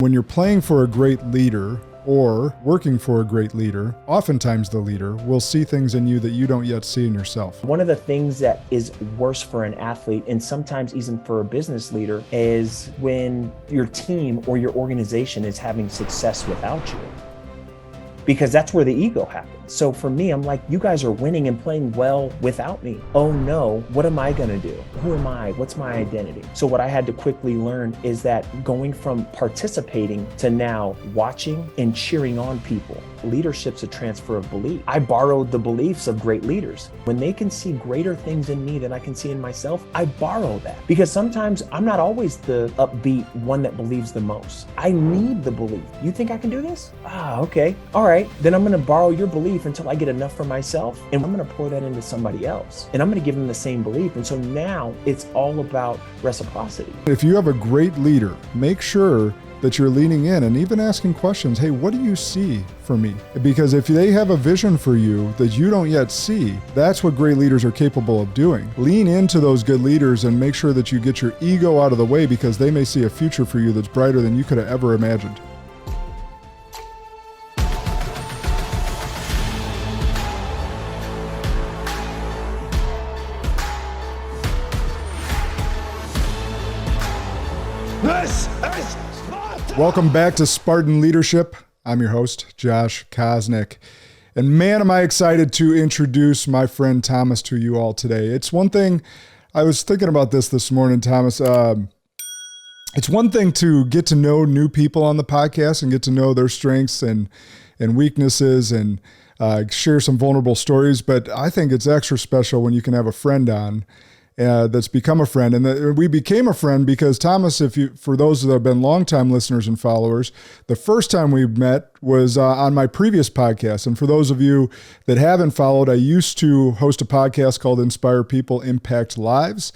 When you're playing for a great leader or working for a great leader, oftentimes the leader will see things in you that you don't yet see in yourself. One of the things that is worse for an athlete, and sometimes even for a business leader, is when your team or your organization is having success without you. Because that's where the ego happens. So for me, I'm like, you guys are winning and playing well without me. Oh no, what am I gonna do? Who am I? What's my identity? So what I had to quickly learn is that going from participating to now watching and cheering on people. Leadership's a transfer of belief. I borrowed the beliefs of great leaders. When they can see greater things in me than I can see in myself, I borrow that. Because sometimes I'm not always the upbeat one that believes the most. I need the belief. You think I can do this? Okay. All right. Then I'm going to borrow your belief until I get enough for myself, and I'm going to pour that into somebody else, and I'm going to give them the same belief. And so now it's all about reciprocity. If you have a great leader, make sure that you're leaning in and even asking questions. Hey, what do you see for me? Because if they have a vision for you that you don't yet see, that's what great leaders are capable of doing. Lean into those good leaders and make sure that you get your ego out of the way, because they may see a future for you that's brighter than you could have ever imagined. Welcome back to Spartan Leadership. I'm your host, Josh Kosnick. And man, am I excited to introduce my friend Thomas to you all today. It's one thing, I was thinking about this morning, Thomas. It's one thing to get to know new people on the podcast and get to know their strengths and weaknesses and share some vulnerable stories. But I think it's extra special when you can have a friend on that's become a friend. And we became a friend because Thomas, for those that have been longtime listeners and followers, the first time we met was on my previous podcast. And for those of you that haven't followed, I used to host a podcast called Inspire People, Impact Lives.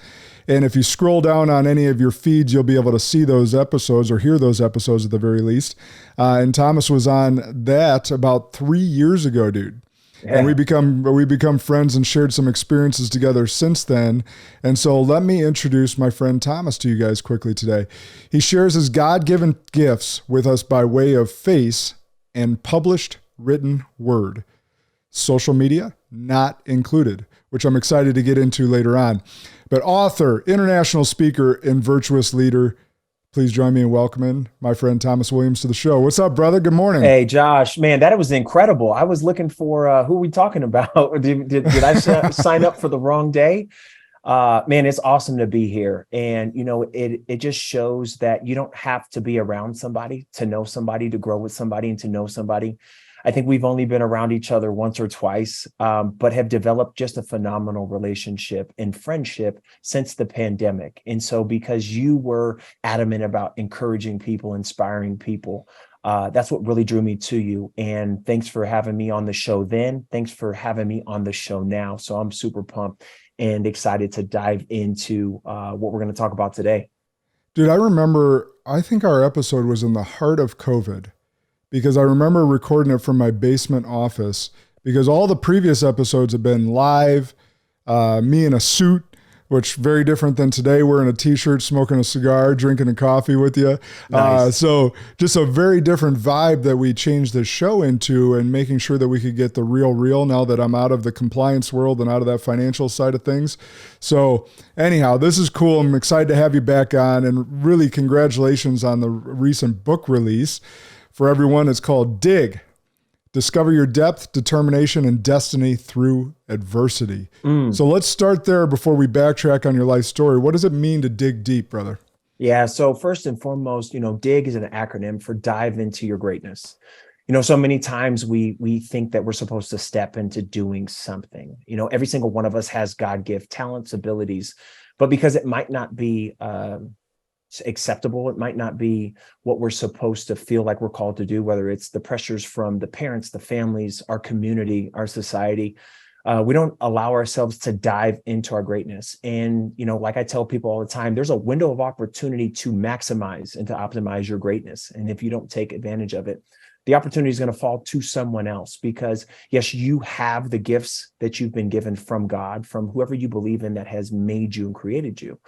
And if you scroll down on any of your feeds, you'll be able to see those episodes or hear those episodes at the very least. And Thomas was on that about 3 years ago, dude. Yeah. And we become friends and shared some experiences together since then. And so let me introduce my friend Thomas to you guys quickly today. He shares his God-given gifts with us by way of face and published written word. Social media not included, which I'm excited to get into later on. But author, international speaker, and virtuous leader, please join me in welcoming my friend Thomas Williams to the show. What's up, brother? Good morning. Hey, Josh, man, that was incredible. I was looking for who are we talking about? Did I sign up for the wrong day? Man, it's awesome to be here. And, you know, it just shows that you don't have to be around somebody to know somebody, to grow with somebody and to know somebody. I think we've only been around each other once or twice, but have developed just a phenomenal relationship and friendship since the pandemic. And so because you were adamant about encouraging people, inspiring people, that's what really drew me to you. And thanks for having me on the show then. Thanks for having me on the show now. So I'm super pumped and excited to dive into what we're going to talk about today. Dude, I think our episode was in the heart of COVID. Because I remember recording it from my basement office, because all the previous episodes have been live, me in a suit, which very different than today, wearing a t-shirt, smoking a cigar, drinking a coffee with you. Nice. So just a very different vibe that we changed the show into, and making sure that we could get the real now that I'm out of the compliance world and out of that financial side of things. So anyhow, this is cool. I'm excited to have you back on, and really congratulations on the recent book release. For everyone, it's called Dig. Discover your depth, determination, and destiny through adversity. So let's start there before we backtrack on your life story. What does it mean to dig deep, brother? Yeah, so first and foremost, you know, DIG is an acronym for dive into your greatness. You know, so many times we think that we're supposed to step into doing something. You know, every single one of us has God-given talents, abilities, but because it might not be acceptable, it might not be what we're supposed to feel like we're called to do, whether it's the pressures from the parents, the families, our community, our society. We don't allow ourselves to dive into our greatness. And, you know, like I tell people all the time, there's a window of opportunity to maximize and to optimize your greatness. And if you don't take advantage of it, the opportunity is going to fall to someone else, because yes, you have the gifts that you've been given from God, from whoever you believe in that has made you and created you.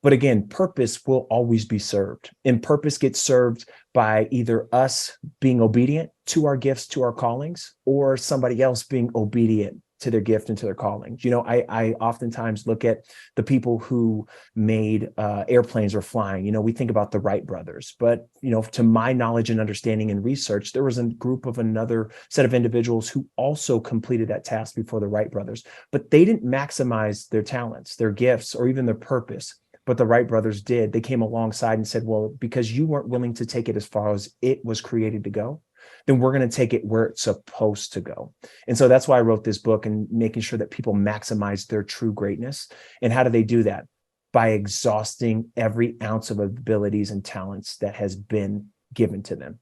But again, purpose will always be served. And purpose gets served by either us being obedient to our gifts, to our callings, or somebody else being obedient to their gift and to their calling. I oftentimes look at the people who made airplanes or flying. We think about the Wright brothers, but to my knowledge and understanding and research, there was a group of another set of individuals who also completed that task before the Wright brothers, but they didn't maximize their talents, their gifts, or even their purpose. But the Wright brothers did. They came alongside and said, well, because you weren't willing to take it as far as it was created to go, then we're going to take it where it's supposed to go. And so that's why I wrote this book, and making sure that people maximize their true greatness. And how do they do that? By exhausting every ounce of abilities and talents that has been given to them.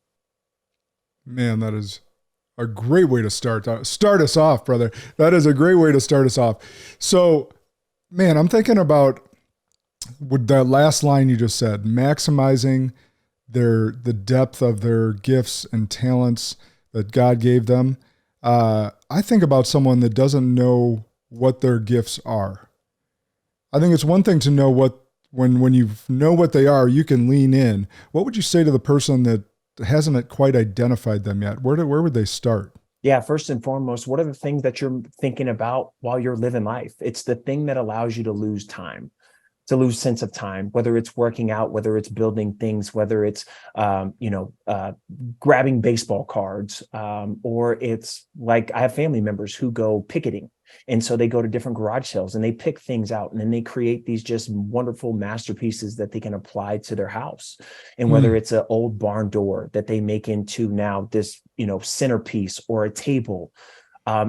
Man, that is a great way to start us off, brother. That is a great way to start us off. So, man, I'm thinking about with that last line you just said, maximizing the depth of their gifts and talents that God gave them. I think about someone that doesn't know what their gifts are. I think it's one thing to know when you know what they are, you can lean in. What would you say to the person that hasn't quite identified them yet? Where would they start? Yeah, first and foremost, what are the things that you're thinking about while you're living life? It's the thing that allows you to lose time. To lose sense of time, whether it's working out, whether it's building things, whether it's, grabbing baseball cards, or it's like I have family members who go picketing. And so they go to different garage sales and they pick things out, and then they create these just wonderful masterpieces that they can apply to their house. And whether it's an old barn door that they make into now this, centerpiece or a table,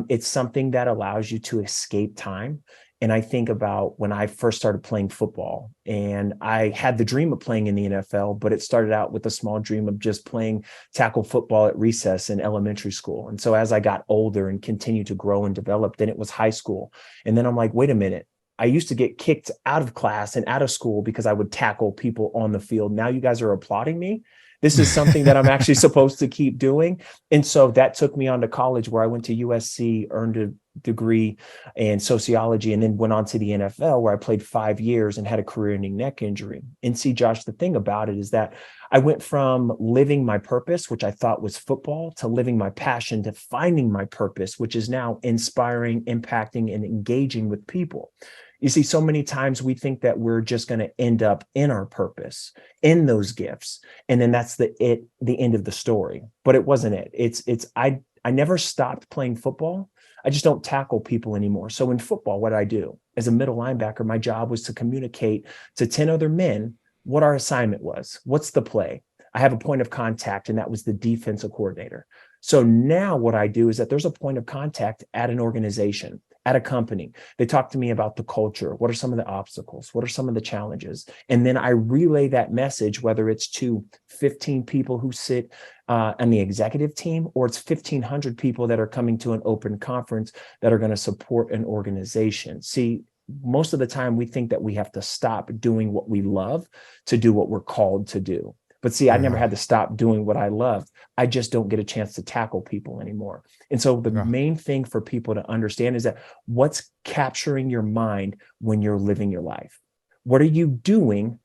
it's something that allows you to escape time. And I think about when I first started playing football, and I had the dream of playing in the NFL, but it started out with a small dream of just playing tackle football at recess in elementary school. And so as I got older and continued to grow and develop, then it was high school. And then I'm like, wait a minute. I used to get kicked out of class and out of school because I would tackle people on the field. Now you guys are applauding me. This is something that I'm actually supposed to keep doing. And so that took me on to college, where I went to USC, earned a degree in sociology, and then went on to the NFL, where I played 5 years and had a career-ending neck injury. And see, Josh, the thing about it is that I went from living my purpose, which I thought was football, to living my passion, to finding my purpose, which is now inspiring, impacting, and engaging with people. You see, so many times we think that we're just going to end up in our purpose, in those gifts, and then that's the end of the story. But it wasn't it. I never stopped playing football. I just don't tackle people anymore. So in football, what I do as a middle linebacker, my job was to communicate to 10 other men what our assignment was. What's the play? I have a point of contact, and that was the defensive coordinator. So now what I do is that there's a point of contact at an organization, at a company. They talk to me about the culture. What are some of the obstacles? What are some of the challenges? And then I relay that message, whether it's to 15 people who sit on the executive team, or it's 1,500 people that are coming to an open conference that are going to support an organization. See, most of the time we think that we have to stop doing what we love to do what we're called to do. But see, I never had to stop doing what I loved. I just don't get a chance to tackle people anymore. And so the main thing for people to understand is that what's capturing your mind when you're living your life? What are you doing?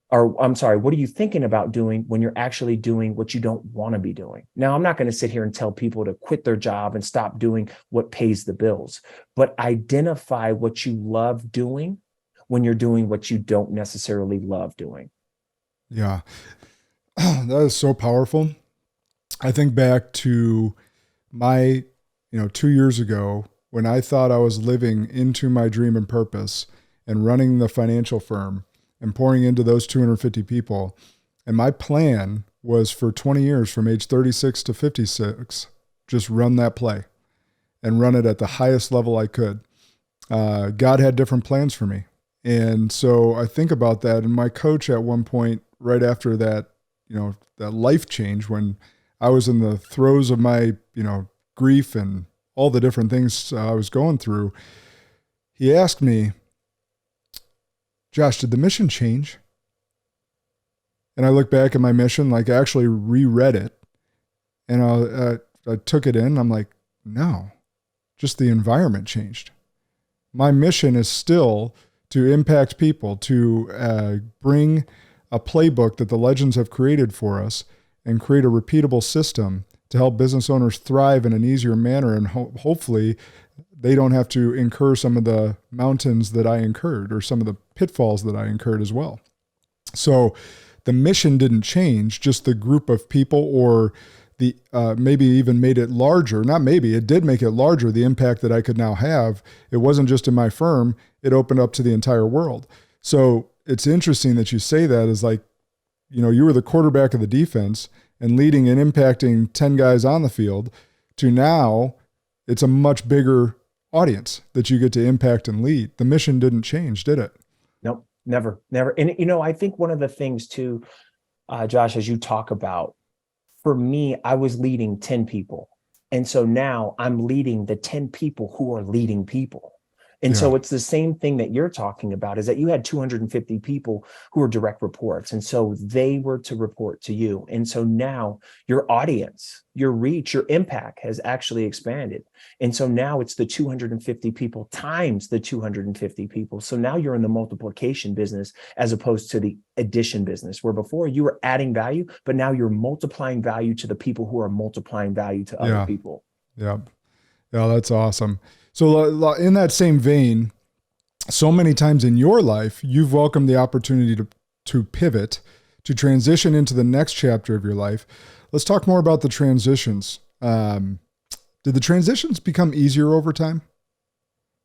Or I'm sorry, what are you thinking about doing when you're actually doing what you don't want to be doing? Now, I'm not going to sit here and tell people to quit their job and stop doing what pays the bills, but identify what you love doing when you're doing what you don't necessarily love doing. Yeah. That is so powerful. I think back to my, 2 years ago when I thought I was living into my dream and purpose and running the financial firm and pouring into those 250 people. And my plan was for 20 years, from age 36 to 56, just run that play and run it at the highest level I could. God had different plans for me. And so I think about that. And my coach at one point, right after that, that life change, when I was in the throes of my, grief and all the different things I was going through, he asked me, Josh, did the mission change? And I look back at my mission, like I actually reread it, and I took it in. I'm like, no, just the environment changed. My mission is still to impact people, to bring a playbook that the legends have created for us and create a repeatable system to help business owners thrive in an easier manner. And hopefully they don't have to incur some of the mountains that I incurred or some of the pitfalls that I incurred as well. So the mission didn't change, just the group of people, or the maybe even made it larger. Not maybe, it did make it larger, the impact that I could now have. It wasn't just in my firm, it opened up to the entire world. So it's interesting that you say that, is like, you know, you were the quarterback of the defense and leading and impacting 10 guys on the field, to now it's a much bigger audience that you get to impact and lead. The mission didn't change, did it? Nope, never. And, you know, I think one of the things too, Josh, as you talk about, for me, I was leading 10 people. And so now I'm leading the 10 people who are leading people. And so it's the same thing that you're talking about, is that you had 250 people who were direct reports. And so they were to report to you. And so now your audience, your reach, your impact has actually expanded. And so now it's the 250 people times the 250 people. So now you're in the multiplication business as opposed to the addition business, where before you were adding value, but now you're multiplying value to the people who are multiplying value to other people. Yeah, that's awesome. So in that same vein, so many times in your life, you've welcomed the opportunity to pivot, to transition into the next chapter of your life. Let's talk more about the transitions. Did the transitions become easier over time?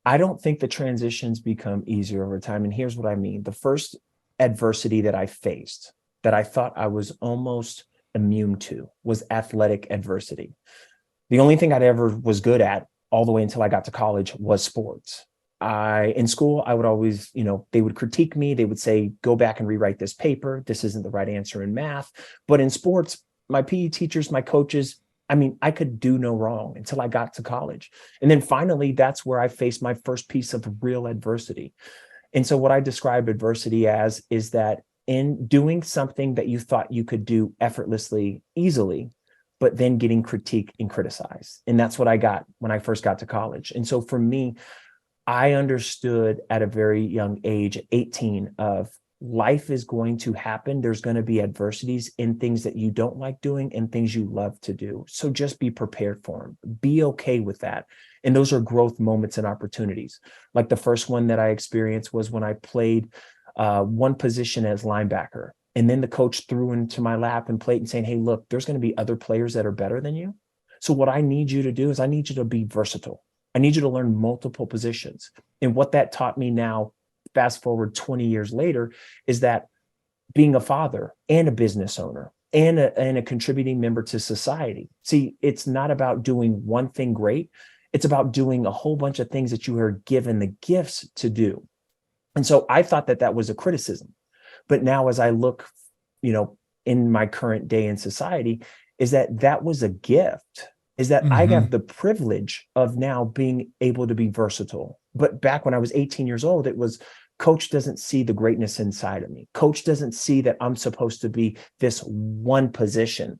I don't think the transitions become easier over time. And here's what I mean. The first adversity that I faced, that I thought I was almost immune to, was athletic adversity. The only thing I'd ever was good at, all the way until I got to college, was sports. In school, I would always, they would critique me. They would say, go back and rewrite this paper. This isn't the right answer in math. But in sports, my PE teachers, my coaches, I could do no wrong until I got to college. And then finally, that's where I faced my first piece of real adversity. And so what I describe adversity as is that in doing something that you thought you could do effortlessly, easily, but then getting critiqued and criticized. And that's what I got when I first got to college. And so for me, I understood at a very young age, 18, of life is going to happen. There's going to be adversities in things that you don't like doing and things you love to do. So just be prepared for them. Be okay with that. And those are growth moments and opportunities. Like the first one that I experienced was when I played one position as linebacker. And then the coach threw into my lap and played and saying, hey, look, there's going to be other players that are better than you. So what I need you to do is I need you to be versatile. I need you to learn multiple positions. And what that taught me now, fast forward 20 years later, is that being a father and a business owner and a contributing member to society. See, it's not about doing one thing great. It's about doing a whole bunch of things that you are given the gifts to do. And so I thought that was a criticism. But now as I look, in my current day in society, is that was a gift, is that I have the privilege of now being able to be versatile. But back when I was 18 years old, it was coach doesn't see the greatness inside of me. Coach doesn't see that I'm supposed to be this one position.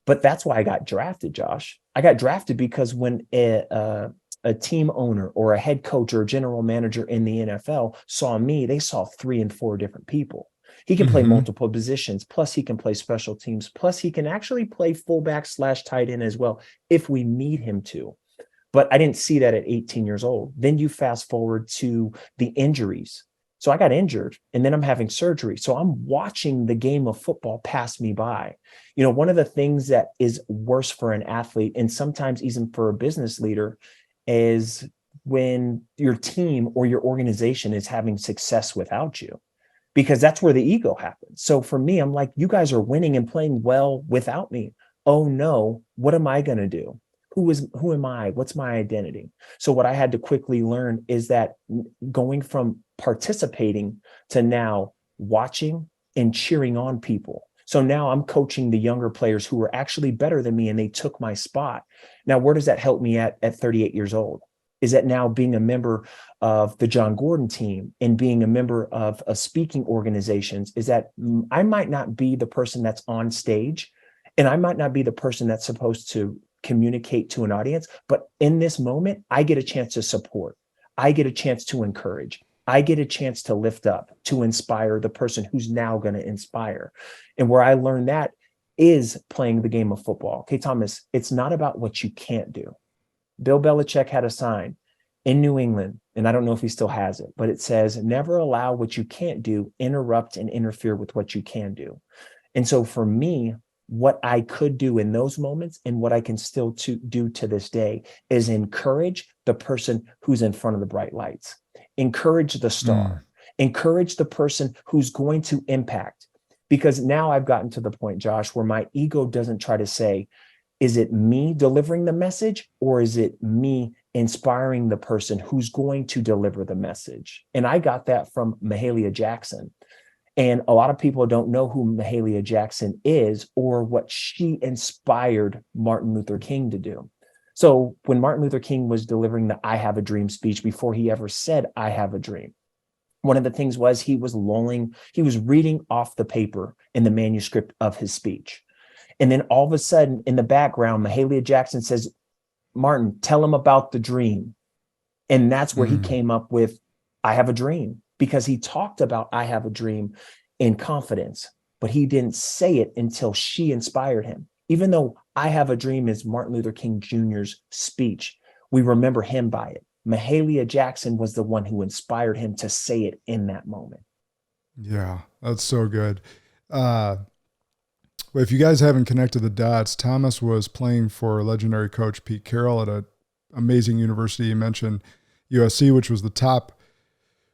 But that's why I got drafted, Josh. I got drafted because when a team owner or a head coach or a general manager in the NFL saw me, they saw 3 and 4 different people. He can play multiple positions, plus he can play special teams, plus he can actually play fullback / tight end as well if we need him to. But I didn't see that at 18 years old. Then you fast forward to the injuries. So I got injured and then I'm having surgery. So I'm watching the game of football pass me by. One of the things that is worse for an athlete, and sometimes even for a business leader, is when your team or your organization is having success without you. Because that's where the ego happens. So for me, I'm like, you guys are winning and playing well without me. Oh no, what am I going to do? Who am I? What's my identity? So what I had to quickly learn is that going from participating to now watching and cheering on people. So now I'm coaching the younger players who were actually better than me and they took my spot. Now, where does that help me at 38 years old? Is that now being a member of the John Gordon team and being a member of a speaking organizations, is that I might not be the person that's on stage and I might not be the person that's supposed to communicate to an audience, but in this moment, I get a chance to support. I get a chance to encourage. I get a chance to lift up, to inspire the person who's now going to inspire. And where I learned that is playing the game of football. Okay, Thomas, it's not about what you can't do. Bill Belichick had a sign in New England, and I don't know if he still has it, but it says, never allow what you can't do interrupt and interfere with what you can do. And so for me, what I could do in those moments and what I can still do to this day is encourage the person who's in front of the bright lights, encourage the star, encourage the person who's going to impact. Because now I've gotten to the point, Josh, where my ego doesn't try to say, is it me delivering the message or is it me inspiring the person who's going to deliver the message? And I got that from Mahalia Jackson. And a lot of people don't know who Mahalia Jackson is or what she inspired Martin Luther King to do. So when Martin Luther King was delivering the I Have a Dream speech, before he ever said, I have a dream, one of the things was he was reading off the paper in the manuscript of his speech. And then all of a sudden in the background, Mahalia Jackson says, Martin, tell him about the dream. And that's where he came up with, I have a dream, because he talked about, I have a dream in confidence, but he didn't say it until she inspired him. Even though I have a dream is Martin Luther King Jr.'s speech, we remember him by it. Mahalia Jackson was the one who inspired him to say it in that moment. Yeah, that's so good. If you guys haven't connected the dots, Thomas was playing for legendary coach Pete Carroll at an amazing university. You mentioned USC, which was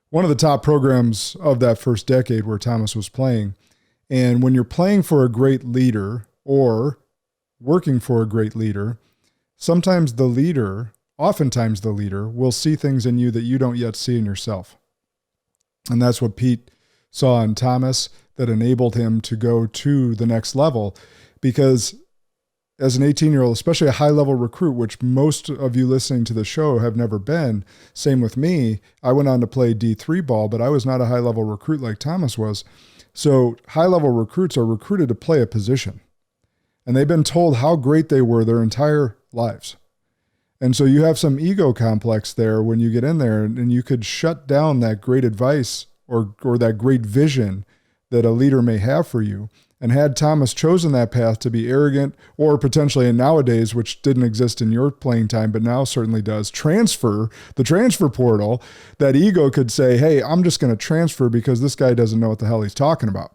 one of the top programs of that first decade where Thomas was playing. And when you're playing for a great leader or working for a great leader, oftentimes the leader will see things in you that you don't yet see in yourself. And that's what Pete saw in Thomas that enabled him to go to the next level. Because as an 18-year-old, especially a high-level recruit, which most of you listening to the show have never been, same with me, I went on to play D3 ball, but I was not a high-level recruit like Thomas was. So high-level recruits are recruited to play a position. And they've been told how great they were their entire lives. And so you have some ego complex there when you get in there, and you could shut down that great advice or that great vision that a leader may have for you. And had Thomas chosen that path to be arrogant, or potentially in nowadays, which didn't exist in your playing time, but now certainly does, the transfer portal, that ego could say, hey, I'm just going to transfer because this guy doesn't know what the hell he's talking about.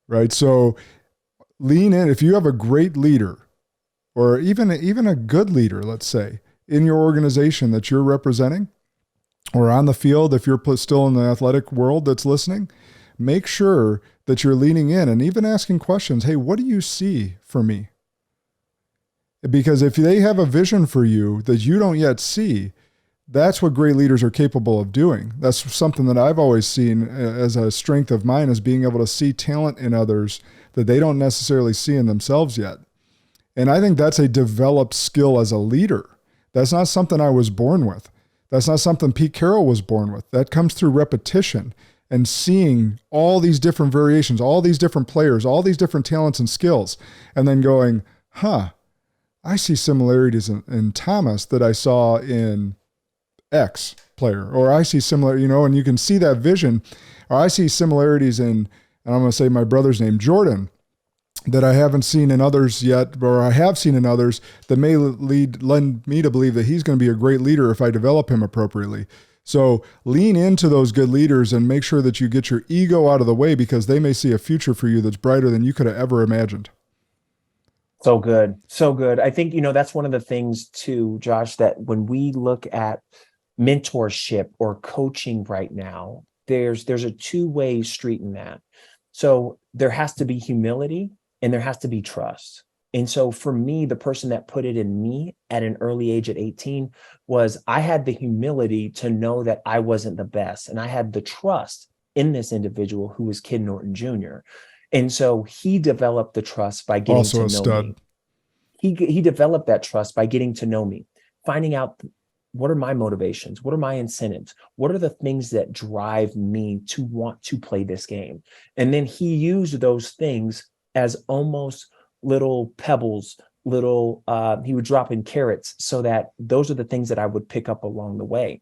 Right? So lean in. If you have a great leader, or even a good leader, let's say, in your organization that you're representing, or on the field, if you're still in the athletic world that's listening, make sure that you're leaning in and even asking questions. Hey, what do you see for me? Because if they have a vision for you that you don't yet see, that's what great leaders are capable of doing. That's something that I've always seen as a strength of mine, is being able to see talent in others that they don't necessarily see in themselves yet. And I think that's a developed skill as a leader. That's not something I was born with. That's not something Pete Carroll was born with. That comes through repetition and seeing all these different variations, all these different players, all these different talents and skills, and then going, I see similarities in Thomas that I saw in X player, or I see similar, and you can see that vision, or I see similarities in, and I'm going to say my brother's name, Jordan, that I haven't seen in others yet, or I have seen in others that may lend me to believe that he's going to be a great leader if I develop him appropriately. So lean into those good leaders and make sure that you get your ego out of the way, because they may see a future for you that's brighter than you could have ever imagined. So good. So good. I think, that's one of the things too, Josh, that when we look at mentorship or coaching right now, there's a two-way street in that. So there has to be humility and there has to be trust. And so for me, the person that put it in me at an early age at 18 was, I had the humility to know that I wasn't the best. And I had the trust in this individual who was Kid Norton Jr. And so he developed the trust by getting Also to a know stud. me. He developed that trust by getting to know me, finding out what are my motivations, what are my incentives, what are the things that drive me to want to play this game. And then he used those things as almost little pebbles, he would drop in carrots, so that those are the things that I would pick up along the way.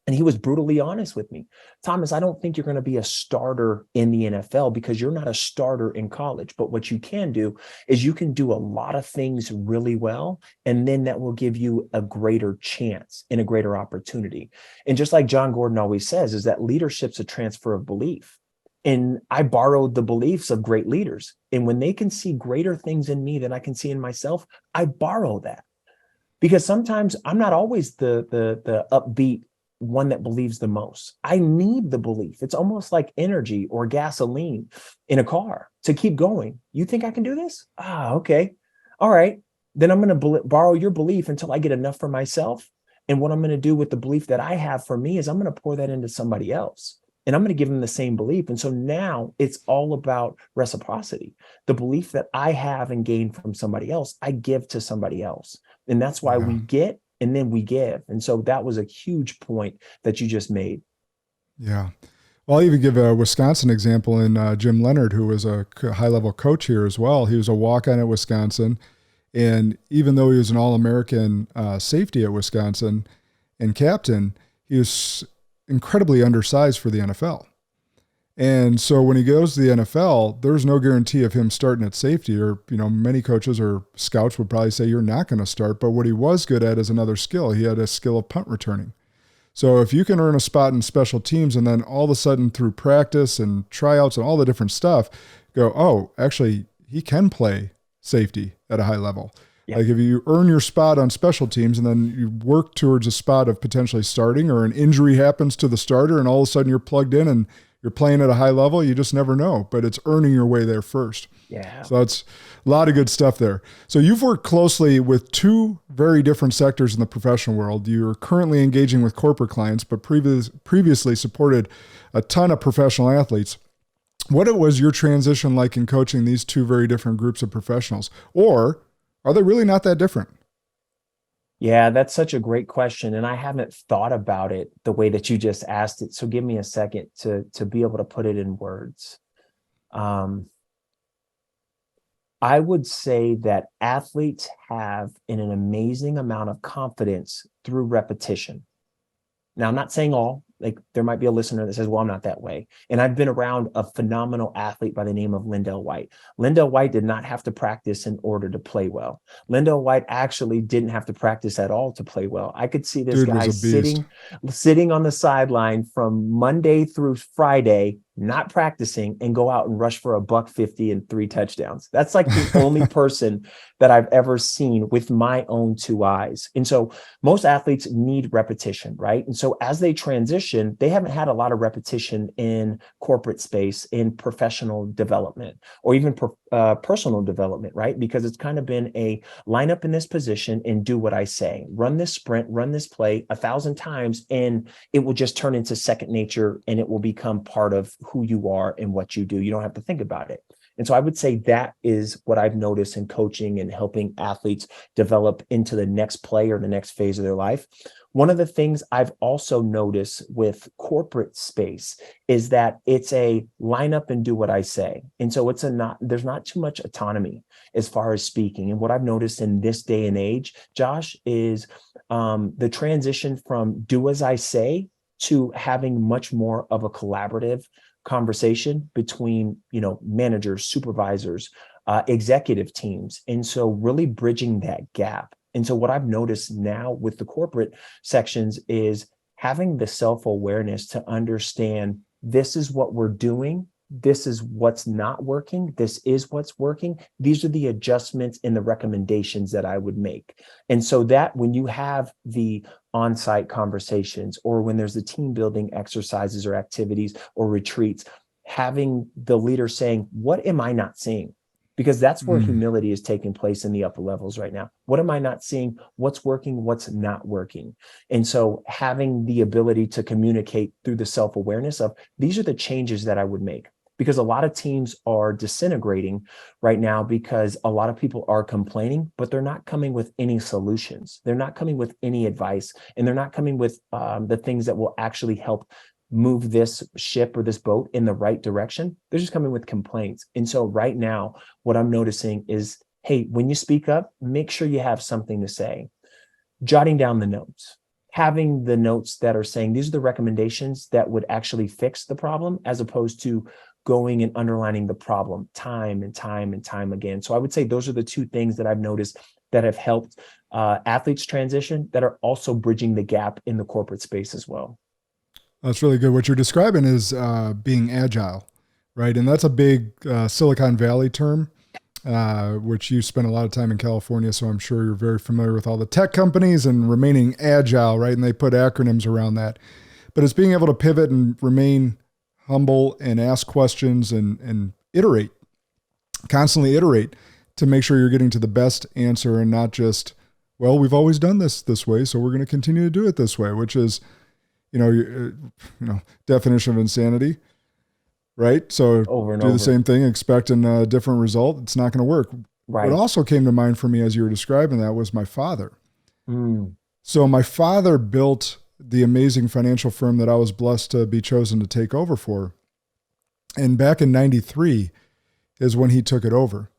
And he was brutally honest with me. Thomas, I don't think you're going to be a starter in the NFL because you're not a starter in college. But what you can do is you can do a lot of things really well. And then that will give you a greater chance and a greater opportunity. And just like John Gordon always says, is that leadership's a transfer of belief. And I borrowed the beliefs of great leaders. And when they can see greater things in me than I can see in myself, I borrow that. Because sometimes I'm not always the upbeat one that believes the most. I need the belief. It's almost like energy or gasoline in a car to keep going. You think I can do this? Okay. All right. Then I'm going to borrow your belief until I get enough for myself. And what I'm going to do with the belief that I have for me is I'm going to pour that into somebody else. And I'm going to give them the same belief. And so now it's all about reciprocity. The belief that I have and gain from somebody else, I give to somebody else. And that's why we get and then we give. And so that was a huge point that you just made. Yeah. Well, I'll even give a Wisconsin example in Jim Leonard, who was a high-level coach here as well. He was a walk-on at Wisconsin. And even though he was an All-American safety at Wisconsin and captain, he was incredibly undersized for the NFL. And so when he goes to the NFL, there's no guarantee of him starting at safety, or, many coaches or scouts would probably say you're not going to start. But what he was good at is another skill. He had a skill of punt returning. So if you can earn a spot in special teams and then all of a sudden through practice and tryouts and all the different stuff, go, oh, actually he can play safety at a high level. Yeah. Like if you earn your spot on special teams and then you work towards a spot of potentially starting, or an injury happens to the starter and all of a sudden you're plugged in and you're playing at a high level, you just never know, but it's earning your way there first. Yeah. So that's a lot of good stuff there. So you've worked closely with two very different sectors in the professional world. You're currently engaging with corporate clients, but previously supported a ton of professional athletes. What was your transition like in coaching these two very different groups of professionals? Or are they really not that different? Yeah, that's such a great question. And I haven't thought about it the way that you just asked it. So give me a second to be able to put it in words. I would say that athletes have an amazing amount of confidence through repetition. Now, I'm not saying all. Like, there might be a listener that says, well, I'm not that way. And I've been around a phenomenal athlete by the name of Lindell White. Lindell White did not have to practice in order to play well. Lindell White actually didn't have to practice at all to play well. I could see this guy sitting on the sideline from Monday through Friday, not practicing, and go out and rush for $150 and 3 touchdowns. That's like the only person that I've ever seen with my own 2 eyes. And so most athletes need repetition, right? And so as they transition, they haven't had a lot of repetition in corporate space, in professional development, or even personal development, right? Because it's kind of been a line up in this position and do what I say, run this sprint, run this play 1,000 times, and it will just turn into second nature, and it will become part of who you are and what you do. You don't have to think about it. And so I would say that is what I've noticed in coaching and helping athletes develop into the next play or the next phase of their life. One of the things I've also noticed with corporate space is that it's a line up and do what I say. And so there's not too much autonomy as far as speaking. And what I've noticed in this day and age, Josh, is the transition from do as I say to having much more of a collaborative conversation between, managers, supervisors, executive teams. And so really bridging that gap. And so what I've noticed now with the corporate sections is having the self-awareness to understand this is what we're doing. This is what's not working. This is what's working. These are the adjustments and the recommendations that I would make. And so that when you have the on-site conversations, or when there's the team building exercises or activities or retreats, having the leader saying, what am I not seeing? Because that's where humility is taking place in the upper levels right now. What am I not seeing? What's working? What's not working? And so having the ability to communicate through the self-awareness of these are the changes that I would make. Because a lot of teams are disintegrating right now because a lot of people are complaining, but they're not coming with any solutions. They're not coming with any advice, and they're not coming with the things that will actually help move this ship or this boat in the right direction. They're just coming with complaints. And so right now, what I'm noticing is, hey, when you speak up, make sure you have something to say. Jotting down the notes. having the notes that are saying these are the recommendations that would actually fix the problem, as opposed to going and underlining the problem time and time and time again. So I would say those are the two things that I've noticed that have helped athletes transition, that are also bridging the gap in the corporate space as well. That's really good. What you're describing is being agile, right? And that's a big Silicon Valley term, which you spent a lot of time in California, so I'm sure you're very familiar with all the tech companies and remaining agile, right? And they put acronyms around that. But it's being able to pivot and remain humble and ask questions and iterate, constantly iterate to make sure you're getting to the best answer and not just, well, we've always done this way, so we're going to continue to do it this way, which is, definition of insanity, right? So Over and do over. the same thing, expecting a different result. It's not going to work. Right. What also came to mind for me as you were describing that was my father. Mm. So my father built the amazing financial firm that I was blessed to be chosen to take over for. And back in 93 is when he took it over.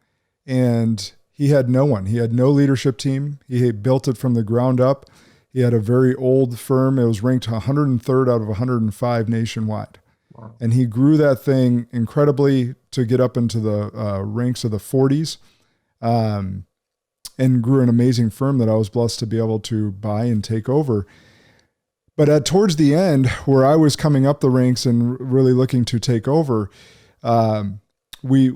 And he had no one. He had no leadership team. He had built it from the ground up. He had a very old firm. It was ranked 103rd out of 105 nationwide. Wow. And he grew that thing incredibly to get up into the ranks of the 40s, and grew an amazing firm that I was blessed to be able to buy and take over. But towards the end, where I was coming up the ranks and really looking to take over, we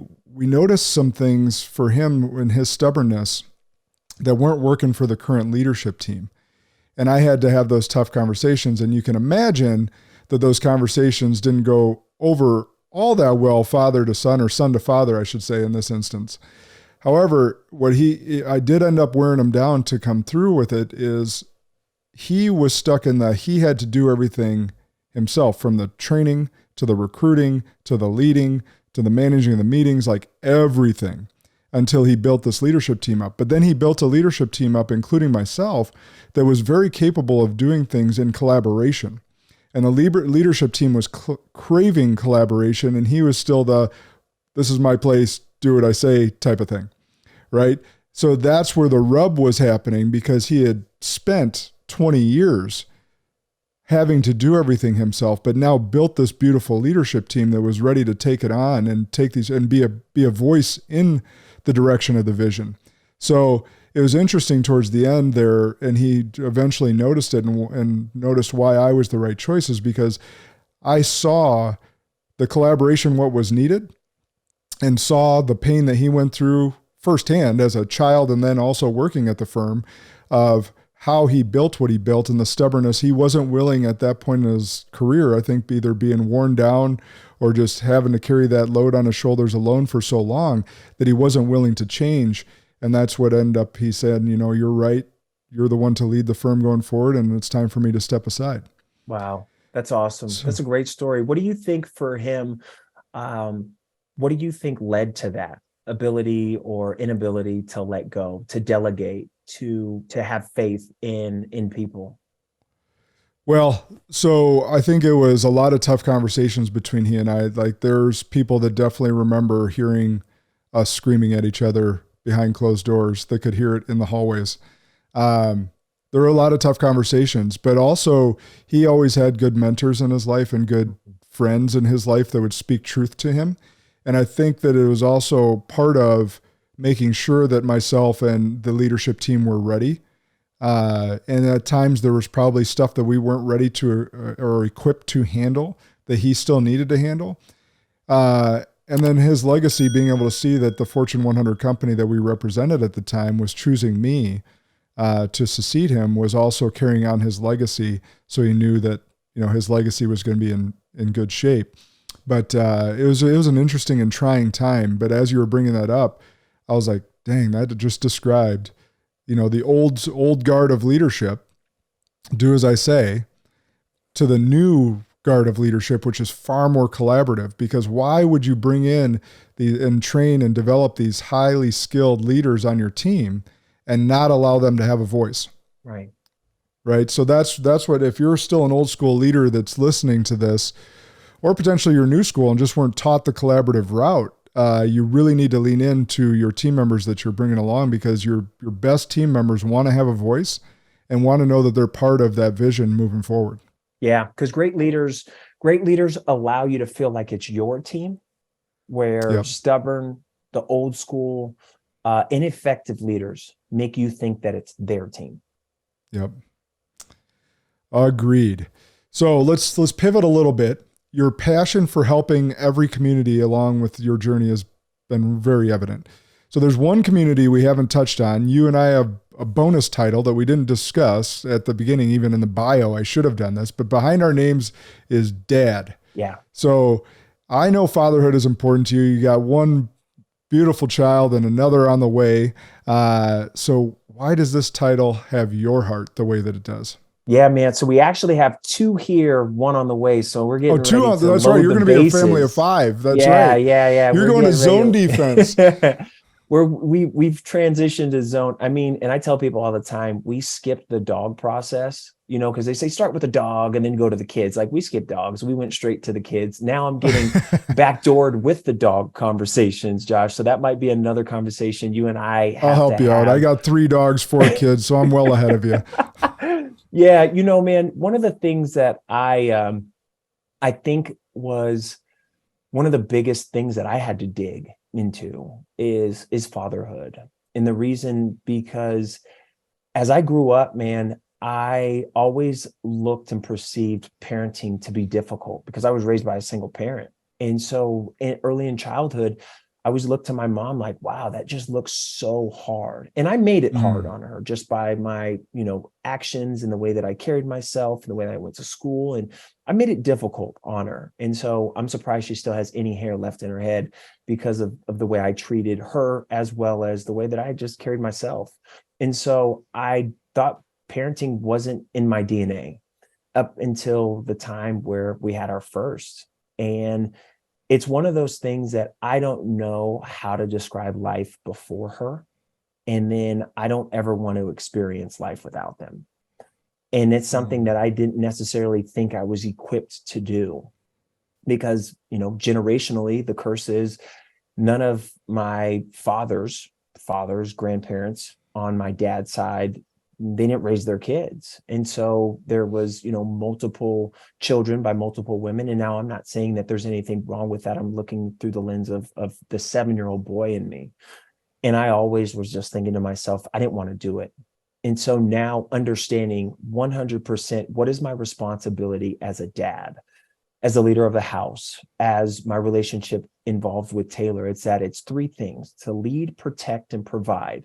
noticed some things for him in his stubbornness that weren't working for the current leadership team. And I had to have those tough conversations. And you can imagine that those conversations didn't go over all that well, father to son, or son to father, I should say, in this instance. However, I did end up wearing him down to come through with it is he was stuck in he had to do everything himself, from the training to the recruiting to the leading to the managing of the meetings, like everything, until he built this leadership team up. But then he built a leadership team up, including myself, that was very capable of doing things in collaboration. And the leadership team was craving collaboration, and he was still this is my place, do what I say type of thing, right? So that's where the rub was happening, because he had spent 20 years having to do everything himself, but now built this beautiful leadership team that was ready to take it on and take these and be a voice in the direction of the vision. So it was interesting towards the end there, and he eventually noticed it and noticed why I was the right choices, because I saw the collaboration, what was needed, and saw the pain that he went through firsthand as a child, and then also working at the firm, of how he built what he built, and the stubbornness. He wasn't willing at that point in his career, I think, either being worn down or just having to carry that load on his shoulders alone for so long, that he wasn't willing to change. And that's what ended up, he said, you're right. You're the one to lead the firm going forward, and it's time for me to step aside. Wow. That's awesome. That's a great story. What do you think for him? What do you think led to that ability or inability to let go, to delegate, to have faith in people? Well, so I think it was a lot of tough conversations between he and I. Like, there's people that definitely remember hearing us screaming at each other behind closed doors that could hear it in the hallways. There were a lot of tough conversations, but also he always had good mentors in his life and good friends in his life that would speak truth to him. And I think that it was also part of making sure that myself and the leadership team were ready. And at times there was probably stuff that we weren't ready to or equipped to handle that he still needed to handle. And then his legacy, being able to see that the Fortune 100 company that we represented at the time was choosing me to succeed him, was also carrying on his legacy. So he knew that, his legacy was going to be in good shape. But it was an interesting and trying time. But as you were bringing that up, I was like, dang, that just described, the old guard of leadership, do as I say, to the new guard of leadership, which is far more collaborative. Because why would you bring in and train and develop these highly skilled leaders on your team and not allow them to have a voice? Right. Right. So that's what, if you're still an old school leader that's listening to this, or potentially you're new school and just weren't taught the collaborative route, you really need to lean into your team members that you're bringing along, because your best team members want to have a voice, and want to know that they're part of that vision moving forward. Yeah, because great leaders allow you to feel like it's your team, where Yep. stubborn, the old school, ineffective leaders make you think that it's their team. Yep. Agreed. So let's pivot a little bit. Your passion for helping every community along with your journey has been very evident. So there's one community we haven't touched on. You and I have a bonus title that we didn't discuss at the beginning, even in the bio. I should have done this, but behind our names is Dad. Yeah. So I know fatherhood is important to you. You got one beautiful child and another on the way. So why does this title have your heart the way that it does? Yeah, man. So we actually have two here, one on the way. So we're getting two ready on. to That's load right. You're the going to be a bases. family of 5. That's yeah, right. Yeah. You're going to zone defense. We've transitioned to zone. I mean, and I tell people all the time, we skip the dog process, because they say start with the dog and then go to the kids. Like we skip dogs. We went straight to the kids. Now I'm getting backdoored with the dog conversations, Josh. So that might be another conversation you and I have. I'll help you out. I got 3 dogs, 4 kids, so I'm well ahead of you. Yeah, man, one of the things that I think was one of the biggest things that I had to dig into is fatherhood. And the reason, because as I grew up, man, I always looked and perceived parenting to be difficult because I was raised by a single parent. And so early in childhood, I always looked to my mom like, wow, that just looks so hard. And I made it hard on her just by my, actions and the way that I carried myself and the way that I went to school. And I made it difficult on her. And so I'm surprised she still has any hair left in her head because of the way I treated her, as well as the way that I just carried myself. And so I thought parenting wasn't in my DNA up until the time where we had our first. And it's one of those things that I don't know how to describe life before her. And then I don't ever want to experience life without them. And it's something that I didn't necessarily think I was equipped to do because, generationally, the curse is none of my father's grandparents on my dad's side, they didn't raise their kids. And so there was, multiple children by multiple women. And now I'm not saying that there's anything wrong with that. I'm looking through the lens of the 7-year-old boy in me. And I always was just thinking to myself, I didn't want to do it. And so now understanding 100% what is my responsibility as a dad, as the leader of the house, as my relationship involved with Taylor, it's 3 things: to lead, protect, and provide.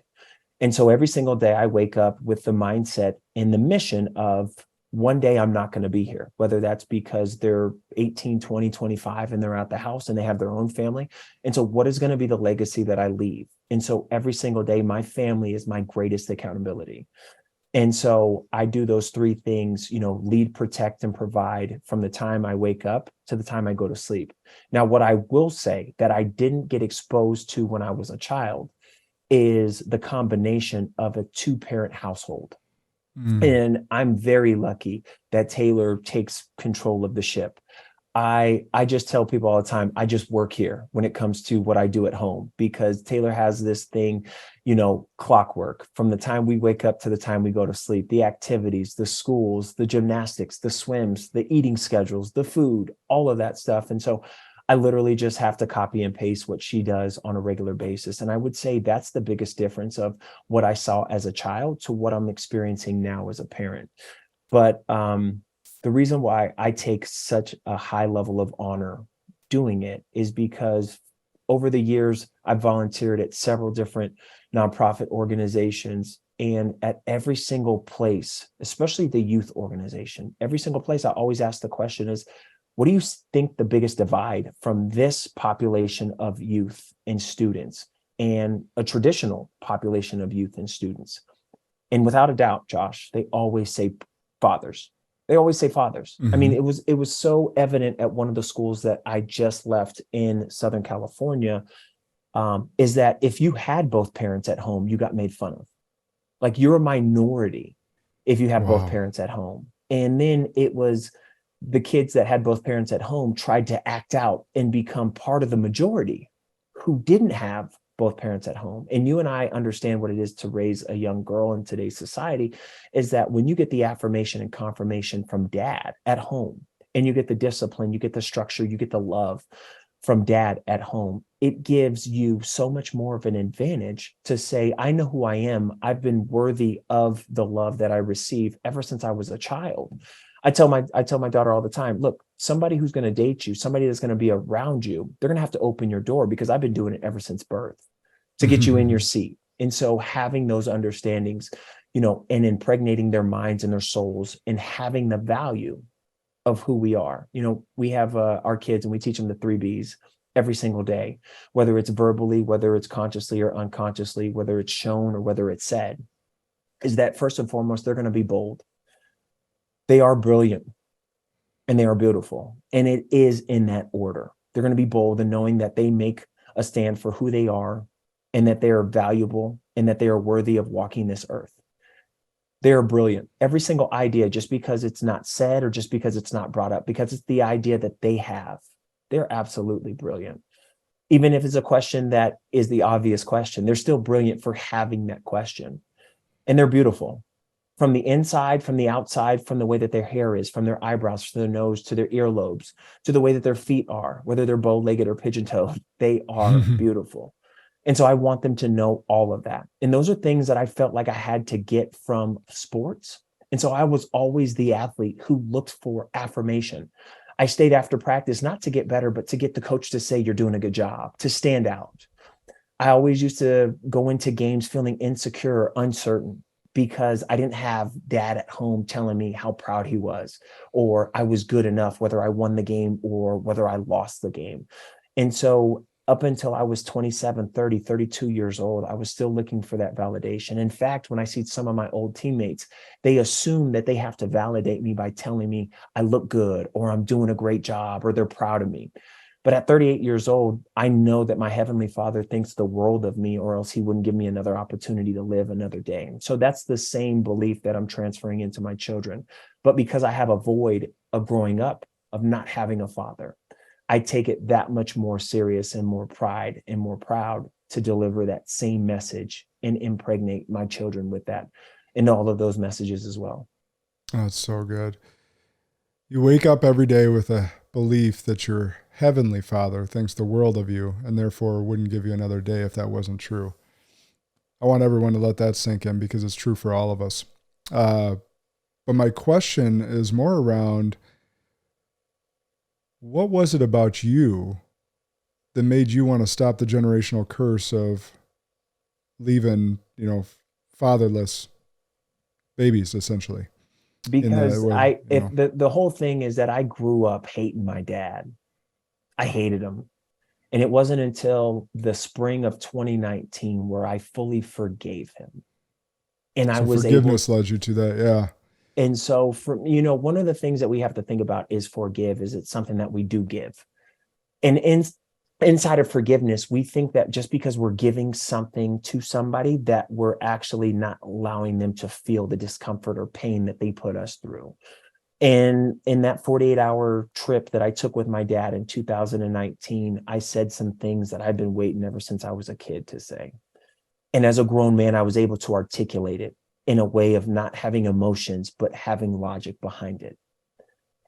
And so every single day I wake up with the mindset and the mission of one day I'm not going to be here, whether that's because they're 18, 20, 25, and they're at the house and they have their own family. And so what is going to be the legacy that I leave? And so every single day, my family is my greatest accountability. And so I do those 3 things, lead, protect, and provide from the time I wake up to the time I go to sleep. Now, what I will say that I didn't get exposed to when I was a child is the combination of a 2-parent household. And I'm very lucky that Taylor takes control of the ship. I just tell people all the time, I just work here when it comes to what I do at home, because Taylor has this thing, clockwork from the time we wake up to the time we go to sleep, the activities, the schools, the gymnastics, the swims, the eating schedules, the food, all of that stuff. And so I literally just have to copy and paste what she does on a regular basis. And I would say that's the biggest difference of what I saw as a child to what I'm experiencing now as a parent. But the reason why I take such a high level of honor doing it is because over the years, I've volunteered at several different nonprofit organizations. And at every single place, especially the youth organization, every single place, I always ask the question is, what do you think the biggest divide from this population of youth and students and a traditional population of youth and students? And without a doubt, Josh, they always say fathers. They always say fathers. I mean, it was so evident at one of the schools that I just left in Southern California, is that if you had both parents at home, you got made fun of. Like, you're a minority if you have both parents at home. And then it was the kids that had both parents at home tried to act out and become part of the majority who didn't have both parents at home. And you and I understand what it is to raise a young girl in today's society, is that when you get the affirmation and confirmation from dad at home, and you get the discipline, you get the structure, you get the love from dad at home, it gives you so much more of an advantage to say, I know who I am. I've been worthy of the love that I receive ever since I was a child. I tell my daughter all the time, look, somebody who's going to date you, somebody that's going to be around you, they're going to have to open your door, because I've been doing it ever since birth to get you in your seat. And so having those understandings, and impregnating their minds and their souls, and having the value of who we are. We have our kids, and we teach them the 3 B's every single day, whether it's verbally, whether it's consciously or unconsciously, whether it's shown or whether it's said, is that first and foremost, they're going to be bold. They are brilliant and they are beautiful. And it is in that order. They're going to be bold and knowing that they make a stand for who they are, and that they are valuable, and that they are worthy of walking this earth. They are brilliant. Every single idea, just because it's not said or just because it's not brought up, because it's the idea that they have, they're absolutely brilliant. Even if it's a question that is the obvious question, they're still brilliant for having that question. And they're beautiful from the inside, from the outside, from the way that their hair is, from their eyebrows to their nose, to their earlobes, to the way that their feet are, whether they're bow-legged or pigeon-toed, they are beautiful. And so I want them to know all of that. And those are things that I felt like I had to get from sports. And so I was always the athlete who looked for affirmation. I stayed after practice, not to get better, but to get the coach to say, you're doing a good job, to stand out. I always used to go into games feeling insecure or uncertain, because I didn't have dad at home telling me how proud he was, or I was good enough, whether I won the game or whether I lost the game. And so up until I was 27, 30, 32 years old, I was still looking for that validation. In fact, when I see some of my old teammates, they assume that they have to validate me by telling me I look good, or I'm doing a great job, or they're proud of me. But at 38 years old, I know that my Heavenly Father thinks the world of me, or else he wouldn't give me another opportunity to live another day. So that's the same belief that I'm transferring into my children. But because I have a void of growing up, of not having a father, I take it that much more serious and more pride and more proud to deliver that same message and impregnate my children with that and all of those messages as well. Oh, it's so good. You wake up every day with a belief that your Heavenly Father thinks the world of you, and therefore wouldn't give you another day if that wasn't true. I want everyone to let that sink in, because it's true for all of us. But my question is more around, what was it about you that made you want to stop the generational curse of leaving, fatherless babies, essentially? Because the whole thing is that I grew up hating my dad. I hated him. And it wasn't until the spring of 2019 where I fully forgave him. And so I was forgiveness led you to that. Yeah. And so one of the things that we have to think about is forgive. Is it something that we do give? And inside of forgiveness, we think that just because we're giving something to somebody, that we're actually not allowing them to feel the discomfort or pain that they put us through. And in that 48-hour trip that I took with my dad in 2019, I said some things that I've been waiting ever since I was a kid to say. And as a grown man, I was able to articulate it in a way of not having emotions, but having logic behind it.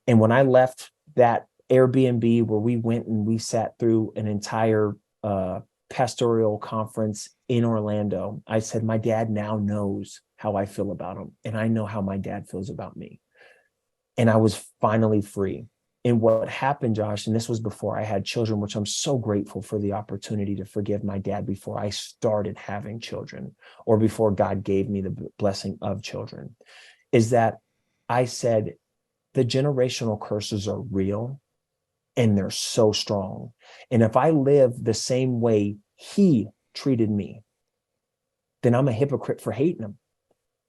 And when I left that Airbnb where we went and we sat through an entire pastoral conference in Orlando, I said, my dad now knows how I feel about him, and I know how my dad feels about me. And I was finally free. And what happened, Josh, and this was before I had children, which I'm so grateful for the opportunity to forgive my dad before I started having children, or before God gave me the blessing of children, is that I said, the generational curses are real and they're so strong. And if I live the same way he treated me, then I'm a hypocrite for hating him.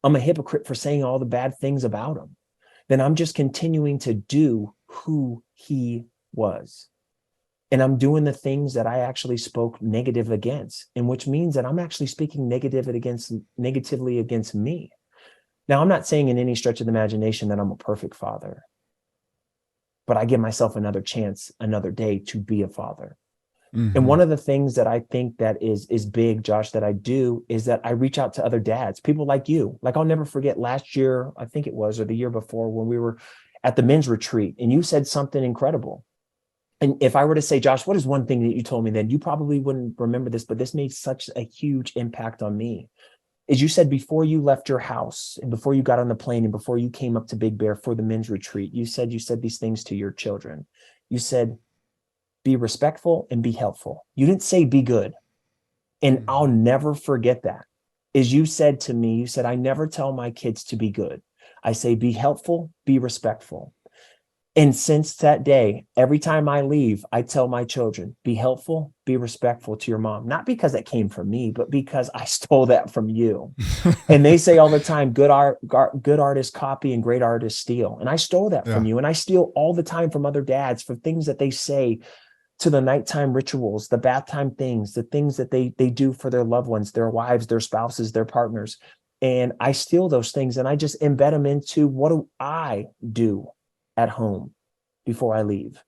I'm a hypocrite for saying all the bad things about him. Then I'm just continuing to do who he was. And I'm doing the things that I actually spoke negative against, and which means that I'm actually speaking negatively against me. Now, I'm not saying in any stretch of the imagination that I'm a perfect father, but I give myself another chance, another day to be a father. And one of the things that I think that is big, Josh, that I do is that I reach out to other dads, people like you. Like, I'll never forget last year, I think it was, or the year before, when we were at the men's retreat and you said something incredible. And if I were to say, Josh, what is one thing that you told me then? You probably wouldn't remember this, but this made such a huge impact on me. Is you said before you left your house and before you got on the plane and before you came up to Big Bear for the men's retreat, you said these things to your children. You said, be respectful and be helpful. You didn't say be good. And I'll never forget that. Is you said to me, you said, I never tell my kids to be good. I say, be helpful, be respectful. And since that day, every time I leave, I tell my children, be helpful, be respectful to your mom. Not because that came from me, but because I stole that from you. And they say all the time, good artists copy and great artists steal. And I stole that from you. And I steal all the time from other dads for things that they say to the nighttime rituals, the bath time things, the things that they do for their loved ones, their wives, their spouses, their partners. And I steal those things and I just embed them into what do I do at home before I leave.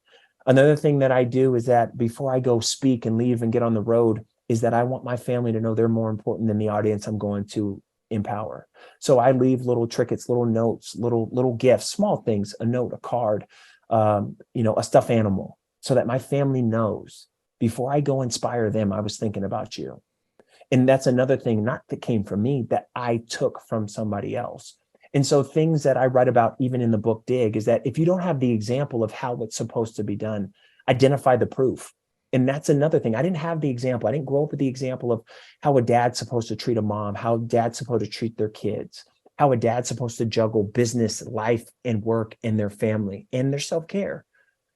Another thing that I do is that before I go speak and leave and get on the road is that I want my family to know they're more important than the audience I'm going to empower. So I leave little trinkets, little notes, little gifts, small things, a note, a card, a stuffed animal, so that my family knows before I go inspire them, I was thinking about you. And that's another thing, not that came from me, that I took from somebody else. And so things that I write about, even in the book Dig, is that if you don't have the example of how it's supposed to be done, identify the proof. And that's another thing. I didn't have the example. I didn't grow up with the example of how a dad's supposed to treat a mom, how dad's supposed to treat their kids, how a dad's supposed to juggle business, life, and work, and their family, and their self-care.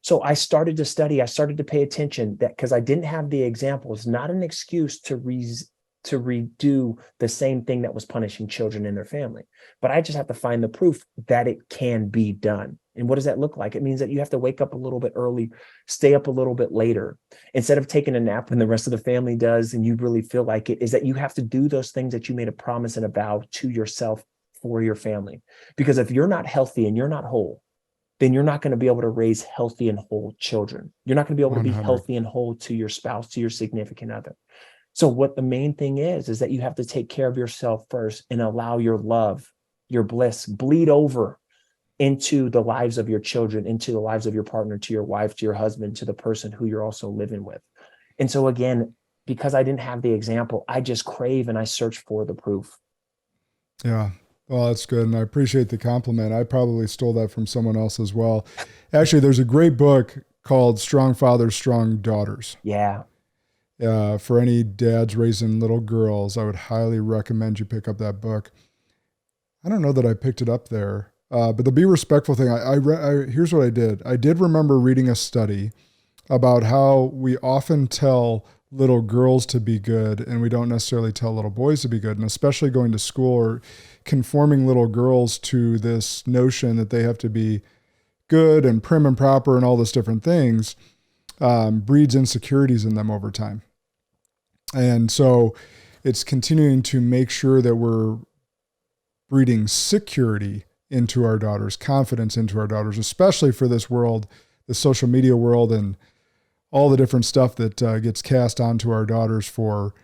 So I started to study. I started to pay attention, that because I didn't have the example, it's not an excuse to redo the same thing that was punishing children and their family. But I just have to find the proof that it can be done. And what does that look like? It means that you have to wake up a little bit early, stay up a little bit later. Instead of taking a nap when the rest of the family does, and you really feel like it, is that you have to do those things that you made a promise and a vow to yourself for your family. Because if you're not healthy and you're not whole, then you're not going to be able to raise healthy and whole children. You're not going to be able to be healthy and whole to your spouse, to your significant other. So what the main thing is that you have to take care of yourself first and allow your love, your bliss, bleed over into the lives of your children, into the lives of your partner, to your wife, to your husband, to the person who you're also living with. And so again, because I didn't have the example, I just crave and I search for the proof. Yeah. Well, that's good. And I appreciate the compliment. I probably stole that from someone else as well. Actually, there's a great book called Strong Fathers, Strong Daughters. Yeah. For any dads raising little girls, I would highly recommend you pick up that book. I don't know that I picked it up there, but the be respectful thing, here's what I did. I did remember reading a study about how we often tell little girls to be good and we don't necessarily tell little boys to be good, and especially going to school or conforming little girls to this notion that they have to be good and prim and proper and all those different things breeds insecurities in them over time. And so it's continuing to make sure that we're breeding security into our daughters, confidence into our daughters, especially for this world, the social media world, and all the different stuff that gets cast onto our daughters for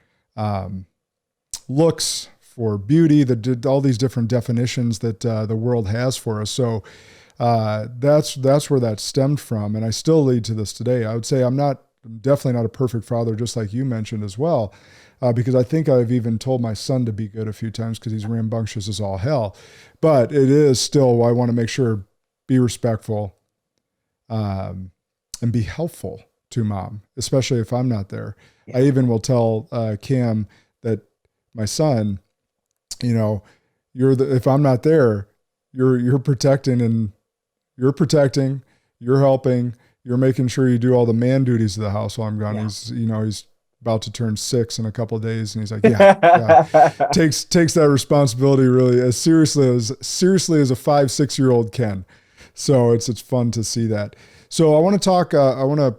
looks, for beauty, all these different definitions that the world has for us. So that's where that stemmed from. And I still lead to this today. I would say I'm definitely not a perfect father, just like you mentioned as well, because I think I've even told my son to be good a few times because he's rambunctious as all hell. But it is still, I want to make sure, be respectful and be helpful to mom, especially if I'm not there. Yeah. I even will tell Cam that my son, if I'm not there, you're protecting and you're helping, you're making sure you do all the man duties of the house while I'm gone. Yeah. He's about to turn 6 in a couple of days. And he's like, yeah. takes that responsibility really as seriously as a 5-6-year-old can. So it's fun to see that. So I want to talk, I want to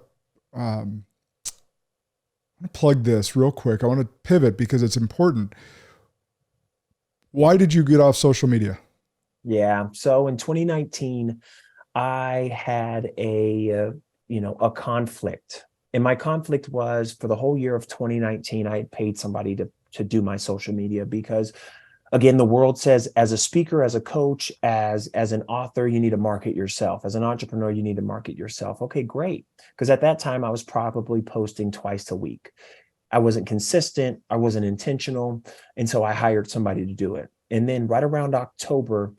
plug this real quick. I want to pivot because it's important. Why did you get off social media? Yeah. So in 2019, I had a conflict. And my conflict was for the whole year of 2019, I had paid somebody to do my social media because, again, the world says as a speaker, as a coach, as an author, you need to market yourself. As an entrepreneur, you need to market yourself. Okay, great. Because at that time, I was probably posting twice a week. I wasn't consistent. I wasn't intentional. And so I hired somebody to do it. And then right around October,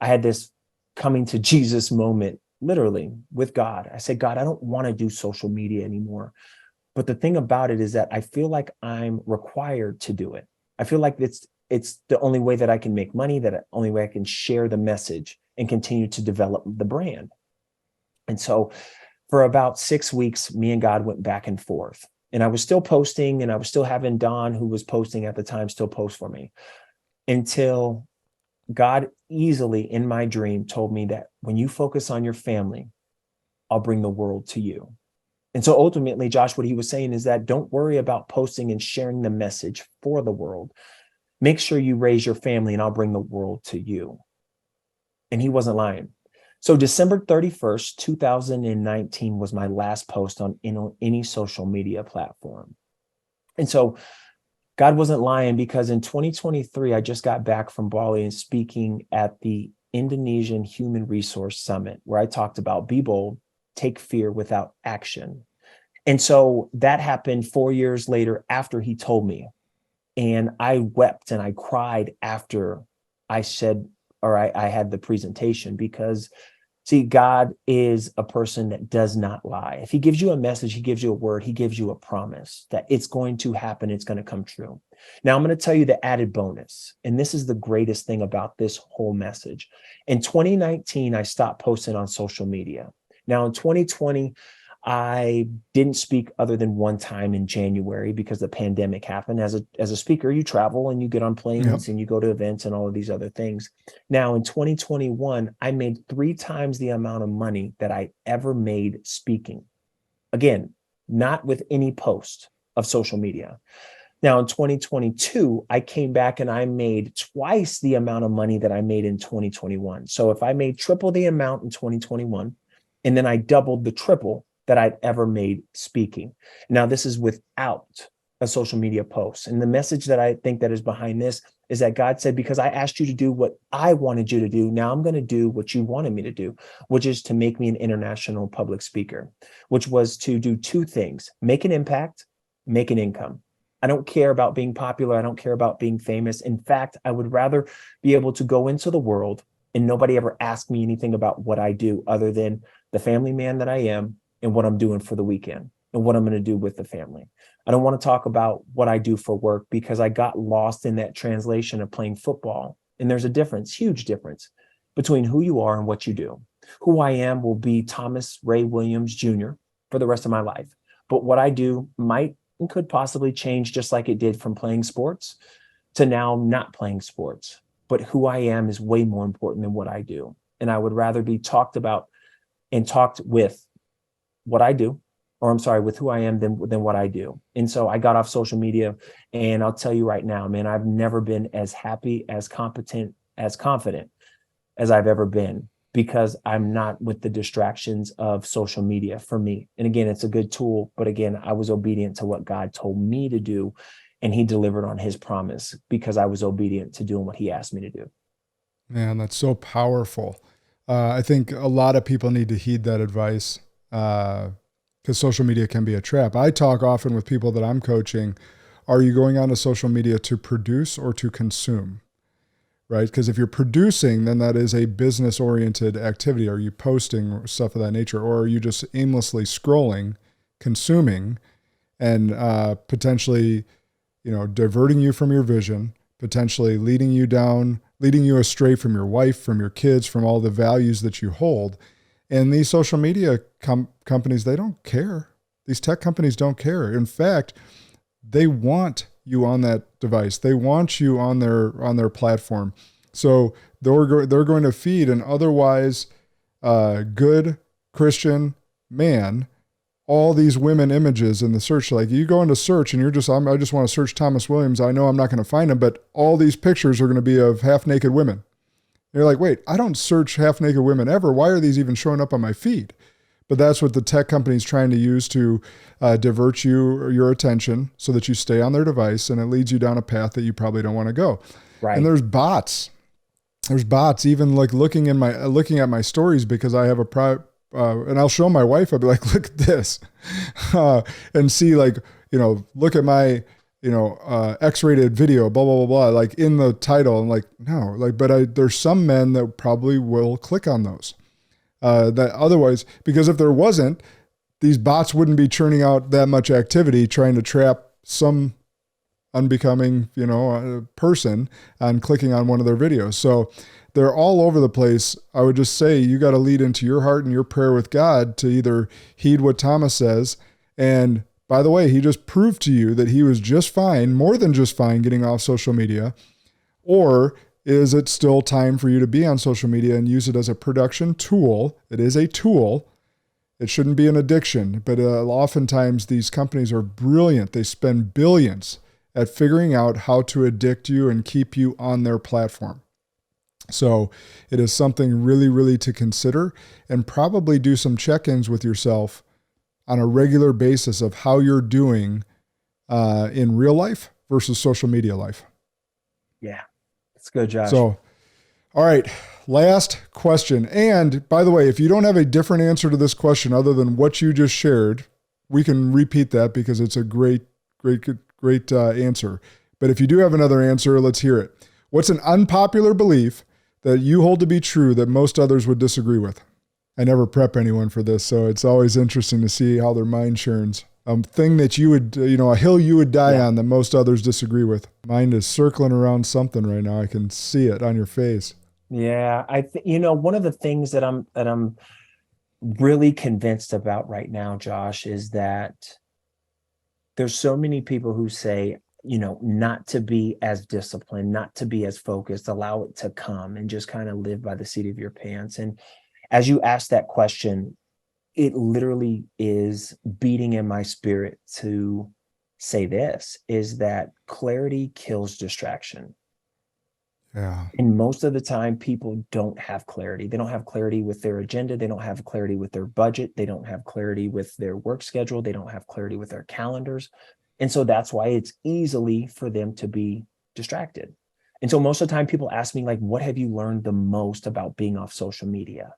I had this coming to Jesus moment, literally with God. I said, God, I don't want to do social media anymore. But the thing about it is that I feel like I'm required to do it. I feel like it's the only way that I can make money, that only way I can share the message and continue to develop the brand. And so for about 6 weeks, me and God went back and forth. And I was still posting, and I was still having Don, who was posting at the time, still post for me, until God easily in my dream told me that when you focus on your family, I'll bring the world to you. And so ultimately, Josh, what he was saying is that don't worry about posting and sharing the message for the world. Make sure you raise your family and I'll bring the world to you. And he wasn't lying. So December 31st, 2019 was my last post on any social media platform. And so God wasn't lying, because in 2023, I just got back from Bali and speaking at the Indonesian Human Resource Summit, where I talked about be bold, take fear without action. And so that happened 4 years later after he told me. And I wept and I cried after I said, or I had the presentation, because see, God is a person that does not lie. If he gives you a message, he gives you a word, he gives you a promise that it's going to happen, it's going to come true. Now, I'm going to tell you the added bonus, and this is the greatest thing about this whole message. In 2019, I stopped posting on social media. Now, in 2020, I didn't speak other than one time in January because the pandemic happened. As a speaker, you travel and you get on planes and you go to events and all of these other things. Now, in 2021, I made 3 times the amount of money that I ever made speaking. Again, not with any post of social media. Now, in 2022, I came back and I made twice the amount of money that I made in 2021. So if I made triple the amount in 2021, and then I doubled the triple that I'd ever made speaking. Now, this is without a social media post. And the message that I think that is behind this is that God said, because I asked you to do what I wanted you to do, now I'm going to do what you wanted me to do, which is to make me an international public speaker, which was to do 2 things: make an impact, make an income. I don't care about being popular. I don't care about being famous. In fact, I would rather be able to go into the world and nobody ever ask me anything about what I do other than the family man that I am and what I'm doing for the weekend and what I'm going to do with the family. I don't want to talk about what I do for work, because I got lost in that translation of playing football. And there's a difference, huge difference, between who you are and what you do. Who I am will be Thomas Ray Williams Jr. for the rest of my life. But what I do might and could possibly change, just like it did from playing sports to now not playing sports. But who I am is way more important than what I do. And I would rather be talked about and talked with what I do, or I'm sorry, with who I am than what I do. And so I got off social media, and I'll tell you right now, man, I've never been as happy, as competent, as confident as I've ever been, because I'm not with the distractions of social media for me. And again, it's a good tool, but again, I was obedient to what God told me to do, and he delivered on his promise because I was obedient to doing what he asked me to do. Man, that's so powerful. I think a lot of people need to heed that advice, because social media can be a trap. I talk often with people that I'm coaching. Are you going onto social media to produce or to consume? Right? Because if you're producing, then that is a business-oriented activity. Are you posting stuff of that nature, or are you just aimlessly scrolling, consuming, and potentially, diverting you from your vision, potentially leading you astray from your wife, from your kids, from all the values that you hold? And these social media companies, they don't care. These tech companies don't care. In fact, they want you on that device. They want you on their platform. So they're going to feed an otherwise good Christian man all these women images in the search. Like, you go into search and I just want to search Thomas Williams. I know I'm not going to find him, but all these pictures are going to be of half naked women. You're like, wait, I don't search half naked women ever. Why are these even showing up on my feed? But that's what the tech company's trying to use to divert you or your attention so that you stay on their device, and it leads you down a path that you probably don't want to go. Right. And there's bots. There's bots even like looking at my stories, because I have and I'll show my wife. I'll be like, look at this, and see, like, look at my, X-rated video, blah, blah, blah, blah, like in the title. I'm like, no, like, but there's some men that probably will click on those, that otherwise, because if there wasn't, these bots wouldn't be churning out that much activity trying to trap some unbecoming, person on clicking on one of their videos. So they're all over the place. I would just say you got to lead into your heart and your prayer with God to either heed what Thomas says. And by the way, he just proved to you that he was just fine, more than just fine, getting off social media. Or is it still time for you to be on social media and use it as a production tool? It is a tool. It shouldn't be an addiction. But oftentimes these companies are brilliant. They spend billions at figuring out how to addict you and keep you on their platform. So it is something really, really to consider, and probably do some check-ins with yourself on a regular basis of how you're doing in real life versus social media life. Yeah, that's good, Josh. So, all right, last question. And by the way, if you don't have a different answer to this question other than what you just shared, we can repeat that because it's a great answer. But if you do have another answer, let's hear it. What's an unpopular belief that you hold to be true that most others would disagree with? I never prep anyone for this, so it's always interesting to see how their mind churns. A thing that you would, a hill you would die on that most others disagree with. Mind is circling around something right now. I can see it on your face. Yeah, one of the things that I'm really convinced about right now, Josh, is that there's so many people who say, not to be as disciplined, not to be as focused, allow it to come and just kind of live by the seat of your pants. And as you ask that question, it literally is beating in my spirit to say this, is that clarity kills distraction. Yeah. And most of the time, people don't have clarity. They don't have clarity with their agenda. They don't have clarity with their budget. They don't have clarity with their work schedule. They don't have clarity with their calendars. And so that's why it's easily for them to be distracted. And so most of the time people ask me, like, what have you learned the most about being off social media?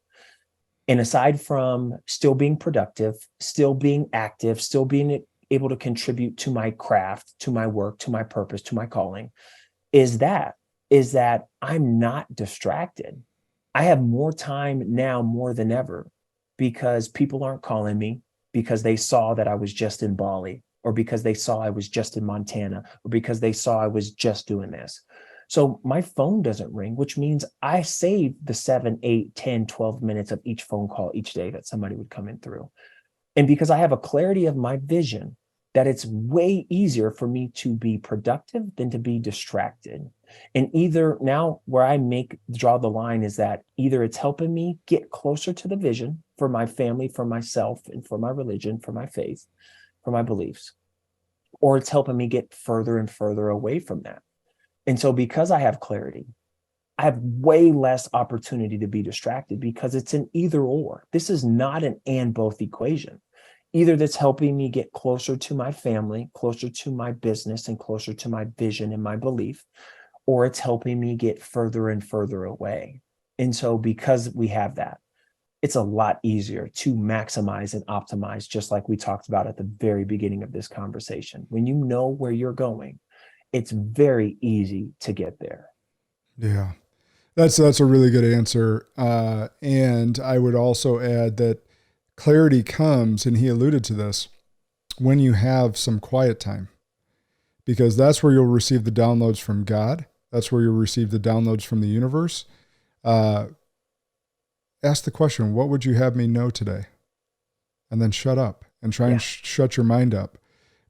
And aside from still being productive, still being active, still being able to contribute to my craft, to my work, to my purpose, to my calling, is that I'm not distracted. I have more time now more than ever because people aren't calling me because they saw that I was just in Bali, or because they saw I was just in Montana, or because they saw I was just doing this. So my phone doesn't ring, which means I save the 7, 8, 10, 12 minutes of each phone call each day that somebody would come in through. And because I have a clarity of my vision, that it's way easier for me to be productive than to be distracted. And either now where I draw the line is that either it's helping me get closer to the vision for my family, for myself, and for my religion, for my faith, for my beliefs, or it's helping me get further and further away from that. And so because I have clarity, I have way less opportunity to be distracted because it's an either or. This is not an and both equation. Either that's helping me get closer to my family, closer to my business, and closer to my vision and my belief, or it's helping me get further and further away. And so because we have that, it's a lot easier to maximize and optimize, just like we talked about at the very beginning of this conversation. When you know where you're going, it's very easy to get there. Yeah, that's a really good answer. And I would also add that clarity comes, and he alluded to this, when you have some quiet time, because that's where you'll receive the downloads from God. That's where you'll receive the downloads from the universe. Ask the question, what would you have me know today? And then shut up and try and shut your mind up.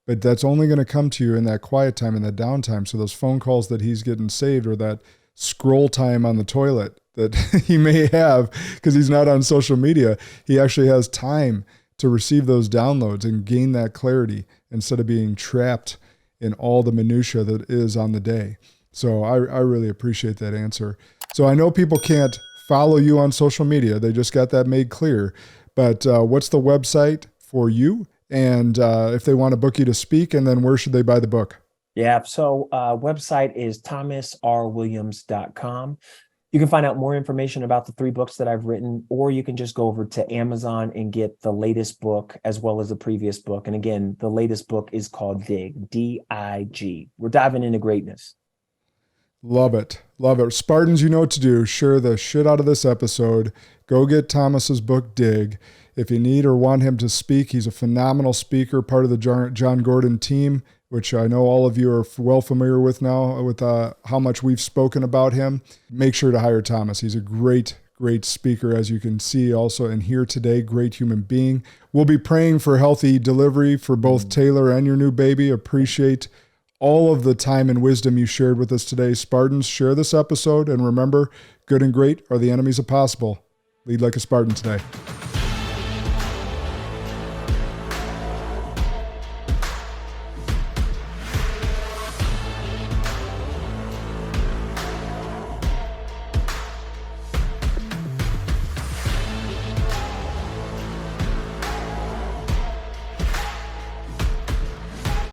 But that's only going to come to you in that quiet time and that downtime. So those phone calls that he's getting saved, or that scroll time on the toilet that he may have because he's not on social media, he actually has time to receive those downloads and gain that clarity instead of being trapped in all the minutia that is on the day. So I really appreciate that answer. So I know people can't follow you on social media. They just got that made clear. But what's the website for you? And if they want to book you to speak, and then where should they buy the book? Yeah. So website is thomasrwilliams.com. You can find out more information about the 3 books that I've written, or you can just go over to Amazon and get the latest book as well as the previous book. And again, the latest book is called Dig, D-I-G. We're diving into greatness. Love it. Love it. Spartans, you know what to do. Share the shit out of this episode. Go get Thomas's book, Dig. If you need or want him to speak, he's a phenomenal speaker, part of the John Gordon team, which I know all of you are well familiar with now with how much we've spoken about him. Make sure to hire Thomas. He's a great speaker, as you can see also and hear today, great human being. We'll be praying for healthy delivery for both Taylor and your new baby. Appreciate all of the time and wisdom you shared with us today. Spartans, share this episode, and remember, good and great are the enemies of possible. Lead like a Spartan today.